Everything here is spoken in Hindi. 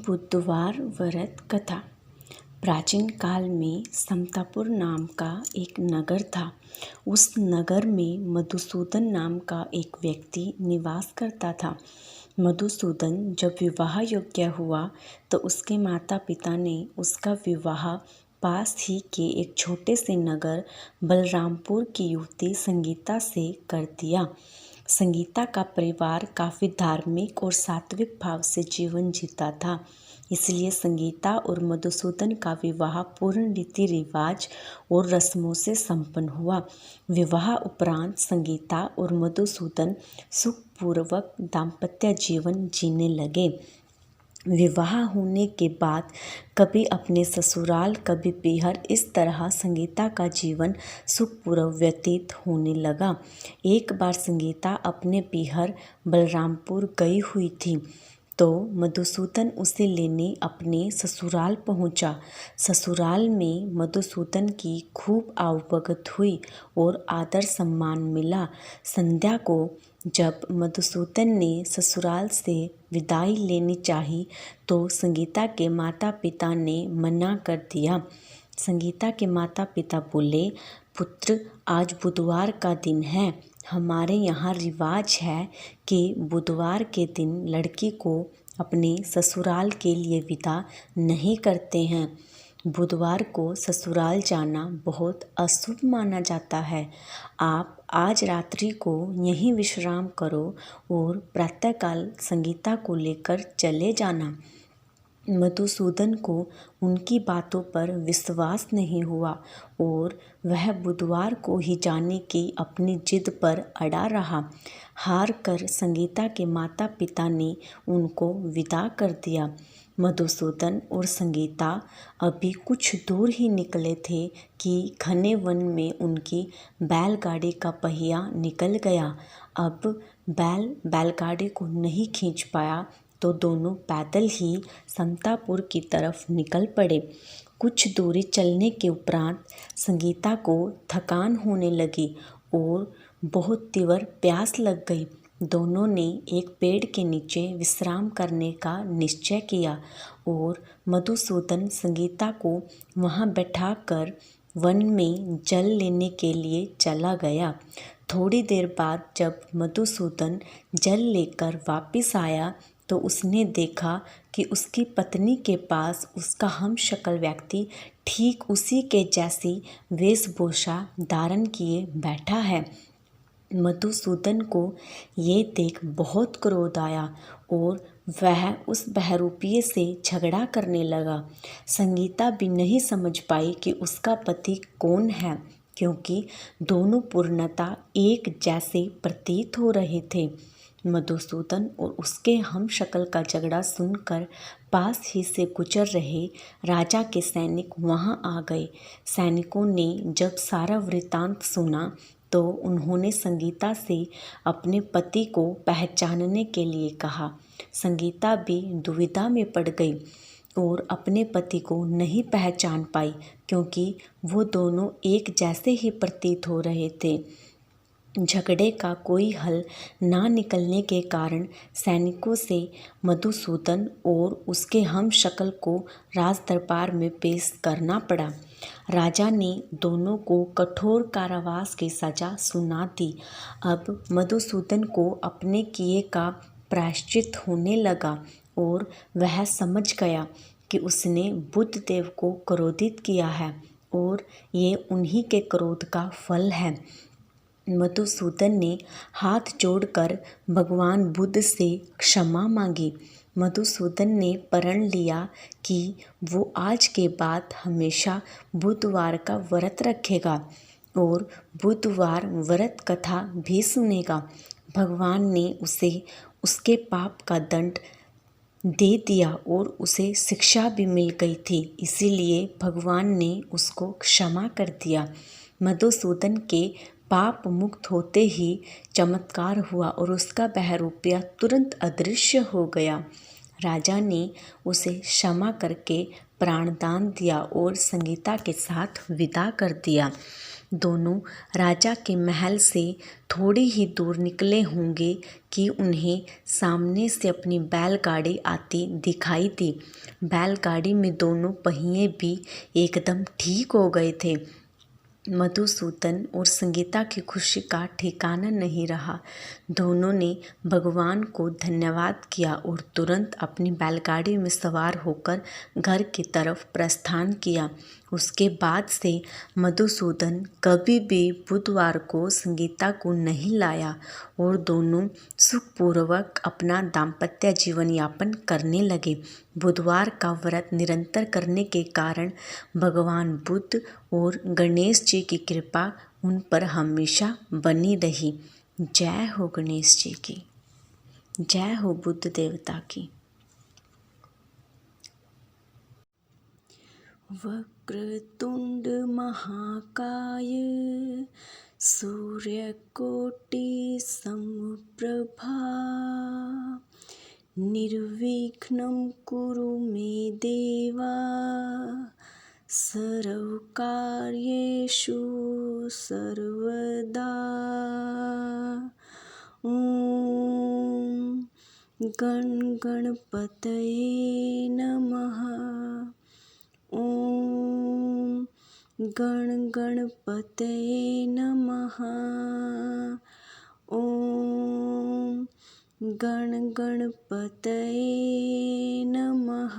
बुधवार व्रत कथा। प्राचीन काल में समतापुर नाम का एक नगर था। उस नगर में मधुसूदन नाम का एक व्यक्ति निवास करता था। मधुसूदन जब विवाह योग्य हुआ तो उसके माता पिता ने उसका विवाह पास ही के एक छोटे से नगर बलरामपुर की युवती संगीता से कर दिया। संगीता का परिवार काफ़ी धार्मिक और सात्विक भाव से जीवन जीता था, इसलिए संगीता और मधुसूदन का विवाह पूर्ण रीति रिवाज और रस्मों से संपन्न हुआ। विवाह उपरांत संगीता और मधुसूदन सुखपूर्वक दाम्पत्य जीवन जीने लगे। विवाह होने के बाद कभी अपने ससुराल कभी पीहर, इस तरह संगीता का जीवन सुखपूर्वक व्यतीत होने लगा। एक बार संगीता अपने पीहर बलरामपुर गई हुई थी तो मधुसूदन उसे लेने अपने ससुराल पहुंचा। ससुराल में मधुसूदन की खूब आवभगत हुई और आदर सम्मान मिला। संध्या को जब मधुसूदन ने ससुराल से विदाई लेनी चाही तो संगीता के माता पिता ने मना कर दिया। संगीता के माता पिता बोले, पुत्र, आज बुधवार का दिन है। हमारे यहाँ रिवाज है कि बुधवार के दिन लड़की को अपने ससुराल के लिए विदा नहीं करते हैं। बुधवार को ससुराल जाना बहुत अशुभ माना जाता है। आप आज रात्रि को यहीं विश्राम करो और प्रातःकाल संगीता को लेकर चले जाना। मधुसूदन को उनकी बातों पर विश्वास नहीं हुआ और वह बुधवार को ही जाने की अपनी जिद पर अड़ा रहा। हार कर संगीता के माता पिता ने उनको विदा कर दिया। मधुसूदन और संगीता अभी कुछ दूर ही निकले थे कि घने वन में उनकी बैलगाड़ी का पहिया निकल गया। अब बैलगाड़ी को नहीं खींच पाया तो दोनों पैदल ही समतापुर की तरफ निकल पड़े। कुछ दूरी चलने के उपरांत संगीता को थकान होने लगी और बहुत तीव्र प्यास लग गई। दोनों ने एक पेड़ के नीचे विश्राम करने का निश्चय किया और मधुसूदन संगीता को वहां बैठाकर वन में जल लेने के लिए चला गया। थोड़ी देर बाद जब मधुसूदन जल लेकर वापस आया तो उसने देखा कि उसकी पत्नी के पास उसका हमशक्ल व्यक्ति ठीक उसी के जैसी वेशभूषा धारण किए बैठा है। मधुसूदन को ये देख बहुत क्रोध आया और वह उस बहरूपिये से झगड़ा करने लगा। संगीता भी नहीं समझ पाई कि उसका पति कौन है, क्योंकि दोनों पूर्णतः एक जैसे प्रतीत हो रहे थे। मधुसूदन और उसके हमशक्ल का झगड़ा सुनकर पास ही से गुजर रहे राजा के सैनिक वहां आ गए। सैनिकों ने जब सारा वृत्तांत सुना तो उन्होंने संगीता से अपने पति को पहचानने के लिए कहा। संगीता भी दुविधा में पड़ गई और अपने पति को नहीं पहचान पाई, क्योंकि वो दोनों एक जैसे ही प्रतीत हो रहे थे। झगड़े का कोई हल ना निकलने के कारण सैनिकों से मधुसूदन और उसके हमशक्ल को राज दरबार में पेश करना पड़ा। राजा ने दोनों को कठोर कारावास की सजा सुना दी। अब मधुसूदन को अपने किए का प्रायश्चित होने लगा और वह समझ गया कि उसने बुद्ध देव को क्रोधित किया है और ये उन्हीं के क्रोध का फल है। मधुसूदन ने हाथ जोड़कर भगवान बुद्ध से क्षमा मांगी। मधुसूदन ने प्रण लिया कि वो आज के बाद हमेशा बुधवार का व्रत रखेगा और बुधवार व्रत कथा भी सुनेगा। भगवान ने उसे उसके पाप का दंड दे दिया और उसे शिक्षा भी मिल गई थी, इसीलिए भगवान ने उसको क्षमा कर दिया। मधुसूदन के पाप मुक्त होते ही चमत्कार हुआ और उसका बहरूपिया तुरंत अदृश्य हो गया। राजा ने उसे क्षमा करके प्राणदान दिया और संगीता के साथ विदा कर दिया। दोनों राजा के महल से थोड़ी ही दूर निकले होंगे कि उन्हें सामने से अपनी बैलगाड़ी आती दिखाई दी। बैलगाड़ी में दोनों पहिए भी एकदम ठीक हो गए थे। मधुसूदन और संगीता की खुशी का ठिकाना नहीं रहा। दोनों ने भगवान को धन्यवाद किया और तुरंत अपनी बैलगाड़ी में सवार होकर घर की तरफ प्रस्थान किया। उसके बाद से मधुसूदन कभी भी बुधवार को संगीता को नहीं लाया और दोनों सुखपूर्वक अपना दाम्पत्य जीवन यापन करने लगे। बुधवार का व्रत निरंतर करने के कारण भगवान बुद्ध और गणेश जी की कृपा उन पर हमेशा बनी रही। जय हो गणेश जी की, जय हो बुद्ध देवता की। वक्रतुंड महाकाय सूर्यकोटि समप्रभा निर्विघ्नं कुरु मे देवा सर्वकार्येषु सर्वदा। ॐ गण गणपतये नमः। ॐ गण गणपतये नमः। ॐ गण गणपतये नमः।